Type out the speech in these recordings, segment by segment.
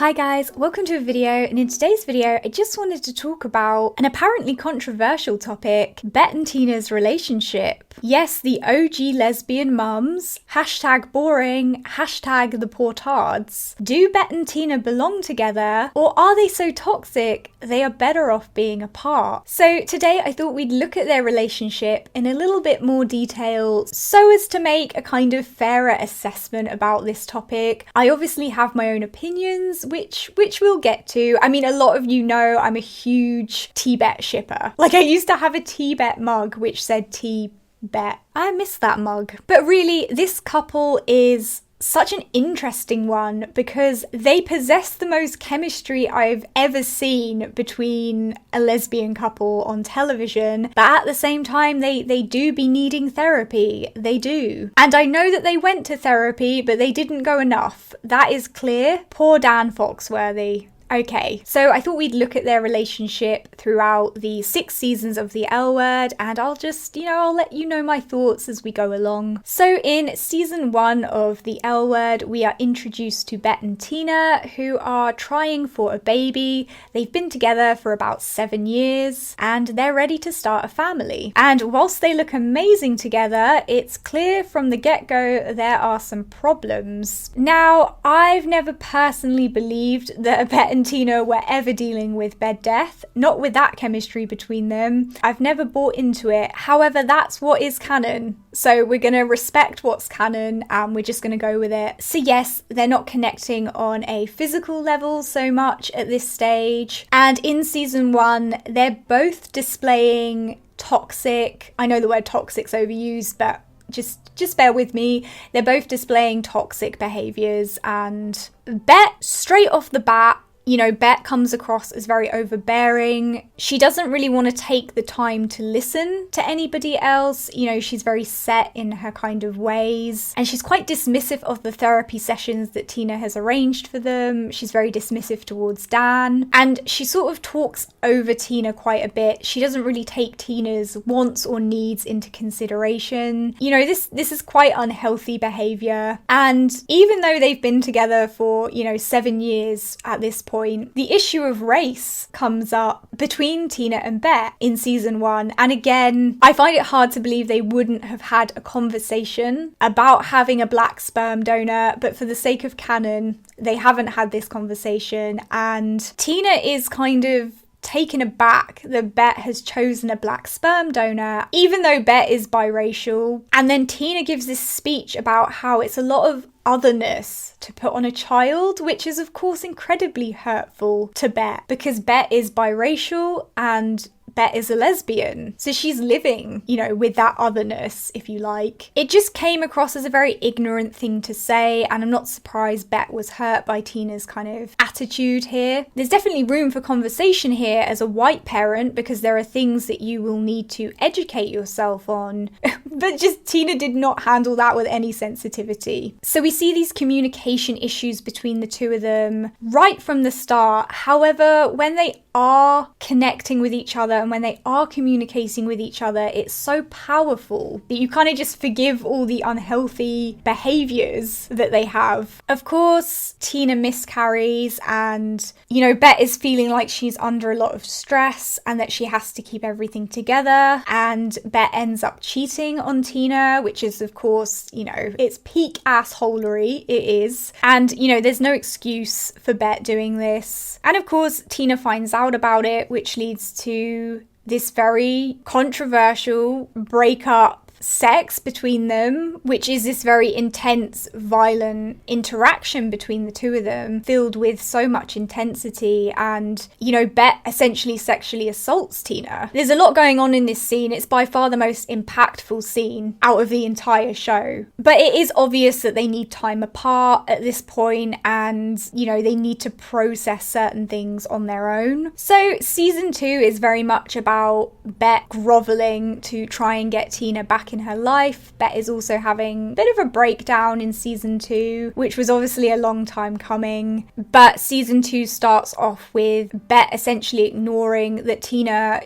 Hi guys, welcome to a video, and in today's video I just wanted to talk about an apparently controversial topic, Bette and Tina's relationship. Yes, the OG lesbian mums, hashtag boring, hashtag the poor tards. Do Bette and Tina belong together, or are they so toxic they are better off being apart? So today I thought we'd look at their relationship in a little bit more detail so as to make a kind of fairer assessment about this topic. I obviously have my own opinions, which we'll get to. I mean, a lot of you know I'm a huge TiBette shipper. Like, I used to have a TiBette mug which said TiBette. I miss that mug. But really, this couple is such an interesting one because they possess the most chemistry I've ever seen between a lesbian couple on television, but at the same time they do be needing therapy. They do. And I know that they went to therapy, but they didn't go enough. That is clear. Poor Dan Foxworthy. Okay, so I thought we'd look at their relationship throughout the 6 seasons of The L Word, and I'll just, I'll let you know my thoughts as we go along. So in season 1 of The L Word, we are introduced to Bette and Tina, who are trying for a baby. They've been together for about 7 years, and they're ready to start a family. And whilst they look amazing together, it's clear from the get-go there are some problems. Now, I've never personally believed that Bette and Tina were ever dealing with bed death, not with that chemistry between them. I've never bought into it. However, that's what is canon. So we're going to respect what's canon and we're just going to go with it. So yes, they're not connecting on a physical level so much at this stage. And in season 1, they're both displaying toxic, I know the word toxic's overused, but just bear with me. They're both displaying toxic behaviors, and Bette, straight off the bat, Bette comes across as very overbearing. She doesn't really want to take the time to listen to anybody else. She's very set in her kind of ways. And she's quite dismissive of the therapy sessions that Tina has arranged for them. She's very dismissive towards Dan. And she sort of talks over Tina quite a bit. She doesn't really take Tina's wants or needs into consideration. This is quite unhealthy behavior. And even though they've been together for, 7 years at this point, the issue of race comes up between Tina and Bette in season 1. And again, I find it hard to believe they wouldn't have had a conversation about having a black sperm donor, but for the sake of canon, they haven't had this conversation. And Tina is kind of taken aback that Bette has chosen a black sperm donor, even though Bette is biracial. And then Tina gives this speech about how it's a lot of otherness to put on a child, which is of course incredibly hurtful to Bette because Bette is biracial and Bette is a lesbian. So she's living, with that otherness, if you like. It just came across as a very ignorant thing to say, and I'm not surprised Bette was hurt by Tina's kind of attitude here. There's definitely room for conversation here as a white parent because there are things that you will need to educate yourself on. But just Tina did not handle that with any sensitivity. So we see these communication issues between the two of them right from the start. However, when they are connecting with each other and when they are communicating with each other, it's so powerful that you kind of just forgive all the unhealthy behaviors that they have. Of course, Tina miscarries and, Bette is feeling like she's under a lot of stress and that she has to keep everything together, and Bette ends up cheating on Tina, which is of course, it's peak assholery, it is. And, there's no excuse for Bette doing this. And of course, Tina finds out about it, which leads to this very controversial breakup sex between them, which is this very intense, violent interaction between the two of them, filled with so much intensity. And, Bette essentially sexually assaults Tina. There's a lot going on in this scene. It's by far the most impactful scene out of the entire show. But it is obvious that they need time apart at this point, and, they need to process certain things on their own. So season 2 is very much about Bette groveling to try and get Tina back in her life. Bette is also having a bit of a breakdown in season 2, which was obviously a long time coming. But season 2 starts off with Bette essentially ignoring that Tina,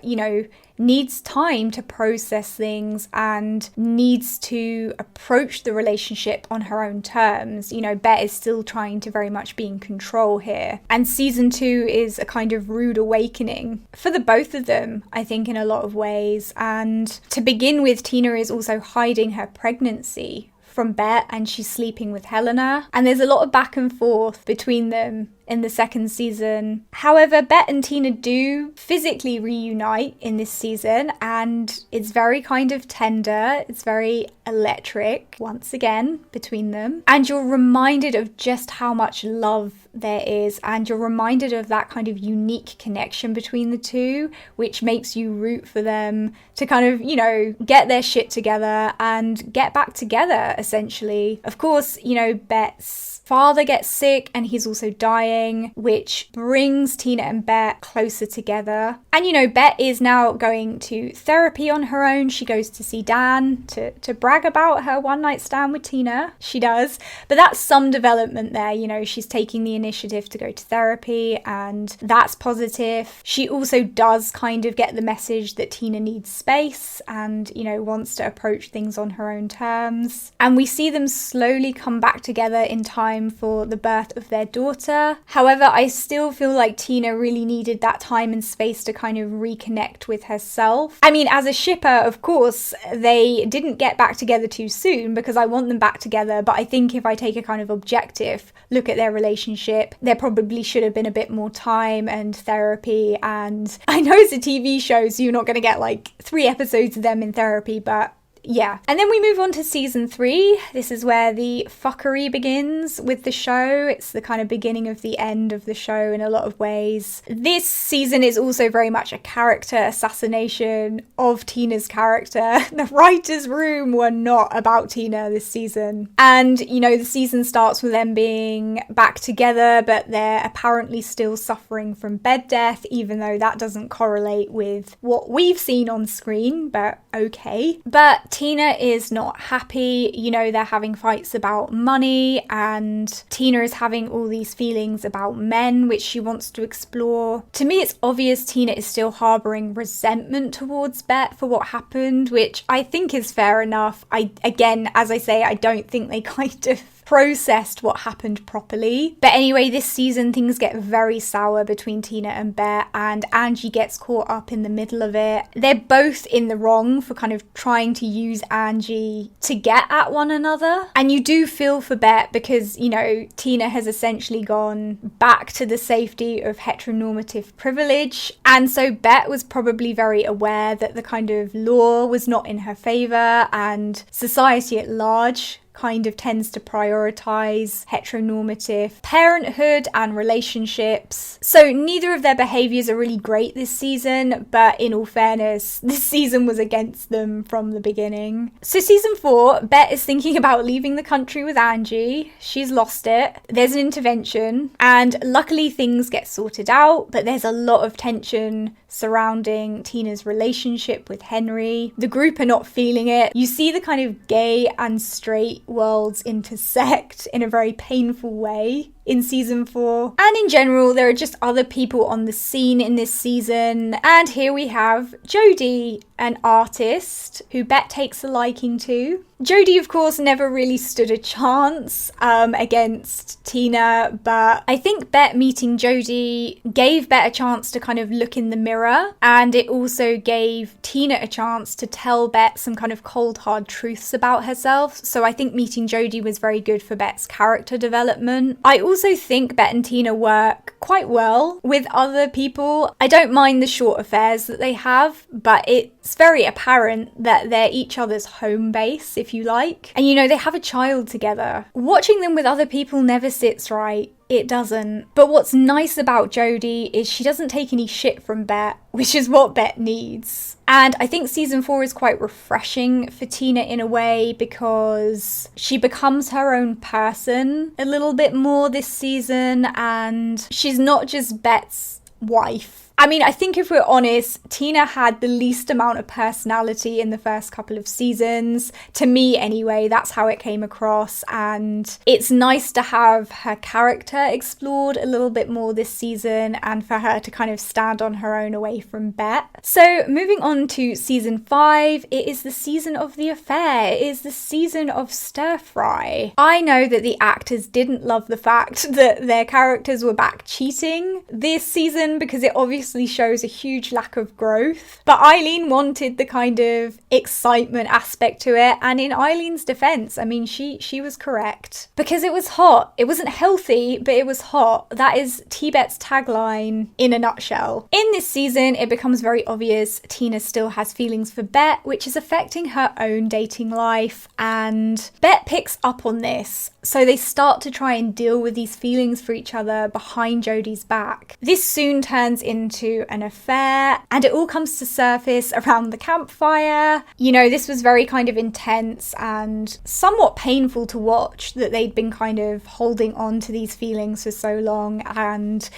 needs time to process things and needs to approach the relationship on her own terms. You know, Bette is still trying to very much be in control here. And season 2 is a kind of rude awakening for the both of them, I think, in a lot of ways. And to begin with, Tina is also hiding her pregnancy from Bette, and she's sleeping with Helena. And there's a lot of back and forth between them in the second season. However, Bette and Tina do physically reunite in this season, and it's very kind of tender. It's very electric once again between them. And you're reminded of just how much love there is, and you're reminded of that kind of unique connection between the two, which makes you root for them to kind of, you know, get their shit together and get back together, essentially. Of course, you know, Bette's father gets sick and he's also dying, which brings Tina and Bette closer together. And you know, Bette is now going to therapy on her own. She goes to see Dan to brag about her one night stand with Tina. She does. But that's some development there. You know, she's taking the initiative to go to therapy, and that's positive. She also does kind of get the message that Tina needs space and, you know, wants to approach things on her own terms. And we see them slowly come back together in time for the birth of their daughter. However, I still feel like Tina really needed that time and space to kind of reconnect with herself. I mean, as a shipper, of course, they didn't get back together too soon because I want them back together, but I think if I take a kind of objective look at their relationship, there probably should have been a bit more time and therapy. And I know it's a TV show, so you're not going to get like 3 episodes of them in therapy, but yeah. And then we move on to season 3. This is where the fuckery begins with the show. It's the kind of beginning of the end of the show in a lot of ways. This season is also very much a character assassination of Tina's character. The writer's room were not about Tina this season. And, you know, the season starts with them being back together, but they're apparently still suffering from bed death, even though that doesn't correlate with what we've seen on screen, but okay. But Tina is not happy. You know, they're having fights about money, and Tina is having all these feelings about men, which she wants to explore. To me, it's obvious Tina is still harboring resentment towards Bette for what happened, which I think is fair enough. Again, as I say, I don't think they kind of processed what happened properly. But anyway, this season things get very sour between Tina and Bette, and Angie gets caught up in the middle of it. They're both in the wrong for kind of trying to use Angie to get at one another. And you do feel for Bette because, you know, Tina has essentially gone back to the safety of heteronormative privilege. And so Bette was probably very aware that the kind of law was not in her favour, and society at large kind of tends to prioritize heteronormative parenthood and relationships. So neither of their behaviors are really great this season, but in all fairness, this season was against them from the beginning. So season 4, Bette is thinking about leaving the country with Angie. She's lost it. There's an intervention, and luckily things get sorted out, but there's a lot of tension surrounding Tina's relationship with Henry. The group are not feeling it. You see the kind of gay and straight worlds intersect in a very painful way in season 4. And in general, there are just other people on the scene in this season. And here we have Jodie, an artist who Bette takes a liking to. Jodie, of course, never really stood a chance against Tina, but I think Bette meeting Jodie gave Bette a chance to kind of look in the mirror, and it also gave Tina a chance to tell Bette some kind of cold, hard truths about herself. So I think meeting Jodie was very good for Bette's character development. I also think Bette and Tina work quite well with other people. I don't mind the short affairs that they have, but it's very apparent that they're each other's home base, if you like. And you know, they have a child together. Watching them with other people never sits right. It doesn't. But what's nice about Jodie is she doesn't take any shit from Bette, which is what Bette needs. And I think season 4 is quite refreshing for Tina in a way, because she becomes her own person a little bit more this season, and she's not just Bette's wife I mean, I think if we're honest, Tina had the least amount of personality in the first couple of seasons. To me, anyway, that's how it came across. And it's nice to have her character explored a little bit more this season and for her to kind of stand on her own away from Bette. So moving on to season 5, it is the season of the affair. It is the season of stir fry. I know that the actors didn't love the fact that their characters were back cheating this season because it obviously shows a huge lack of growth. But Eileen wanted the kind of excitement aspect to it, and in Eileen's defense, I mean, she was correct. Because it was hot. It wasn't healthy, but it was hot. That is TiBette's tagline in a nutshell. In this season, it becomes very obvious Tina still has feelings for Bette, which is affecting her own dating life, and Bette picks up on this. So they start to try and deal with these feelings for each other behind Jodie's back. This soon turns into an affair, and it all comes to surface around the campfire. You know, this was very kind of intense and somewhat painful to watch, that they'd been kind of holding on to these feelings for so long, and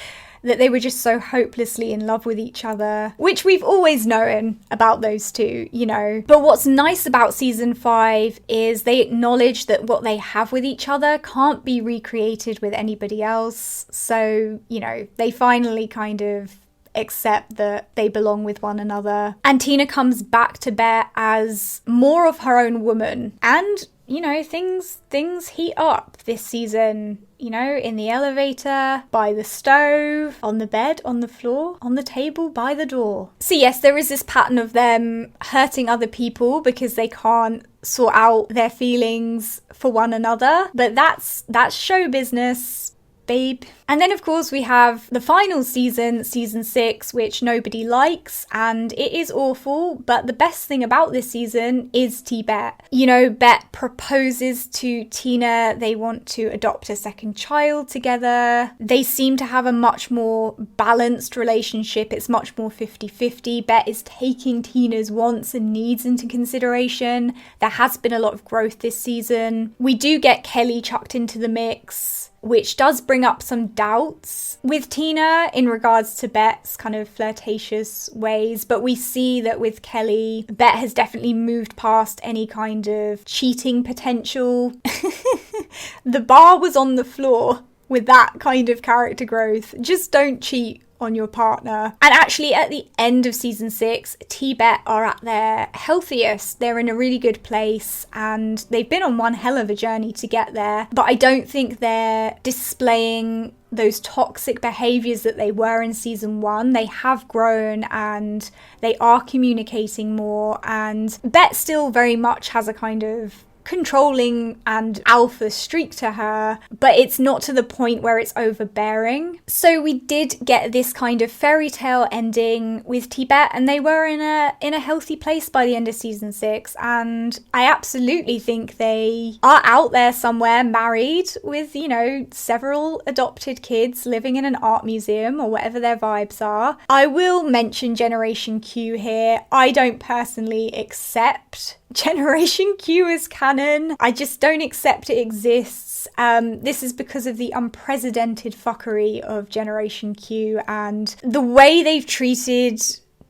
that they were just so hopelessly in love with each other, which we've always known about those two, you know. But what's nice about season 5 is they acknowledge that what they have with each other can't be recreated with anybody else. So, you know, they finally kind of accept that they belong with one another. And Tina comes back to Bette as more of her own woman. And, you know, things heat up this season. You know, in the elevator, by the stove, on the bed, on the floor, on the table, by the door. So yes, there is this pattern of them hurting other people because they can't sort out their feelings for one another. But that's show business, babe. And then of course we have the final season, season 6, which nobody likes, and it is awful, but the best thing about this season is TiBette. You know, Bette proposes to Tina, they want to adopt a second child together. They seem to have a much more balanced relationship, it's much more 50-50. Bette is taking Tina's wants and needs into consideration. There has been a lot of growth this season. We do get Kelly chucked into the mix, which does bring up some doubts with Tina in regards to Bette's kind of flirtatious ways, but we see that with Kelly, Bette has definitely moved past any kind of cheating potential. The bar was on the floor with that kind of character growth. Just don't cheat on your partner. And actually at the end of season 6, TiBette are at their healthiest. They're in a really good place and they've been on one hell of a journey to get there, but I don't think they're displaying those toxic behaviors that they were in season 1. They have grown and they are communicating more, and Bette still very much has a kind of controlling and alpha streak to her, but it's not to the point where it's overbearing. So we did get this kind of fairy tale ending with TiBette, and they were in a healthy place by the end of season 6, and I absolutely think they are out there somewhere, married with, you know, several adopted kids, living in an art museum or whatever their vibes are. I will mention Generation Q here. I don't personally accept Generation Q as canon. I just don't accept it exists. This is because of the unprecedented fuckery of Generation Q and the way they've treated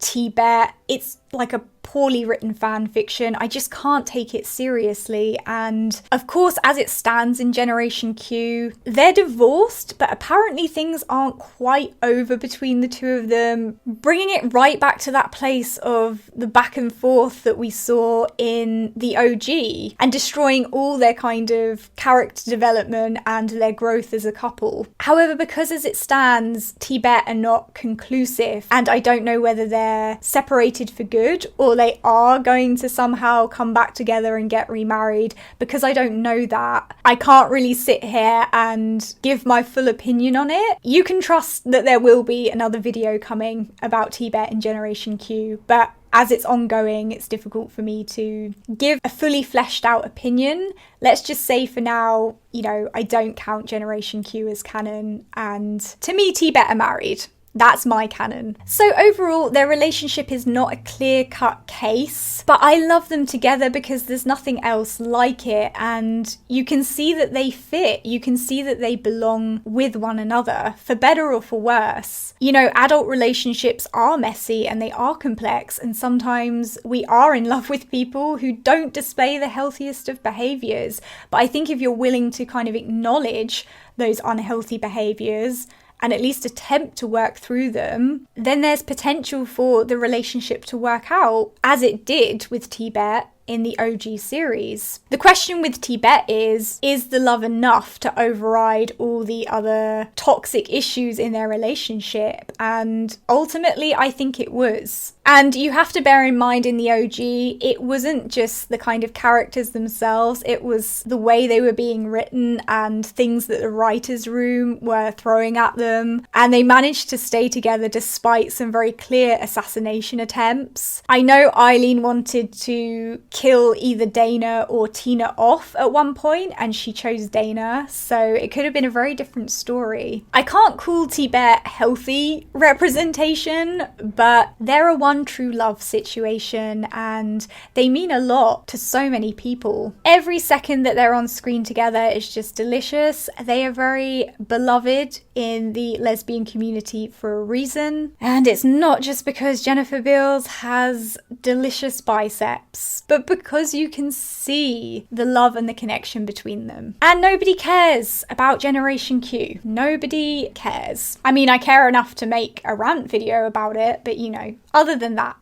TiBette. It's like a poorly written fan fiction. I just can't take it seriously. And of course, as it stands in Generation Q, they're divorced, but apparently things aren't quite over between the two of them, bringing it right back to that place of the back and forth that we saw in the OG and destroying all their kind of character development and their growth as a couple. However, because as it stands, TiBette are not conclusive, and I don't know whether they're separated for good or they are going to somehow come back together and get remarried. Because I don't know that, I can't really sit here and give my full opinion on it. You can trust that there will be another video coming about TiBette and Generation Q, but as it's ongoing, it's difficult for me to give a fully fleshed out opinion. Let's just say for now, you know, I don't count Generation Q as canon, and to me, TiBette are married. That's my canon. So overall, their relationship is not a clear-cut case, but I love them together because there's nothing else like it, and you can see that they fit. You can see that they belong with one another, for better or for worse. You know, adult relationships are messy and they are complex, and sometimes we are in love with people who don't display the healthiest of behaviors. But I think if you're willing to kind of acknowledge those unhealthy behaviors and at least attempt to work through them, then there's potential for the relationship to work out, as it did with TiBette in the OG series. The question with TiBette is the love enough to override all the other toxic issues in their relationship? And ultimately, I think it was. And you have to bear in mind, in the OG, it wasn't just the kind of characters themselves, it was the way they were being written and things that the writers' room were throwing at them. And they managed to stay together despite some very clear assassination attempts. I know Eileen wanted to kill either Dana or Tina off at one point, and she chose Dana, so it could have been a very different story. I can't call TiBette healthy representation, but they're a one true love situation, and they mean a lot to so many people. Every second that they're on screen together is just delicious. They are very beloved in the lesbian community for a reason, and it's not just because Jennifer Beals has delicious biceps, but because you can see the love and the connection between them. And nobody cares about Generation Q. Nobody cares. I mean, I care enough to make a rant video about it, but you know, other than that.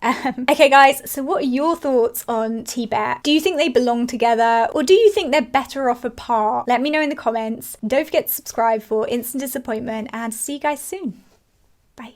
Okay guys, so what are your thoughts on TiBette? Do you think they belong together, or do you think they're better off apart? Let me know in the comments. Don't forget to subscribe for instant disappointment, and see you guys soon. Bye.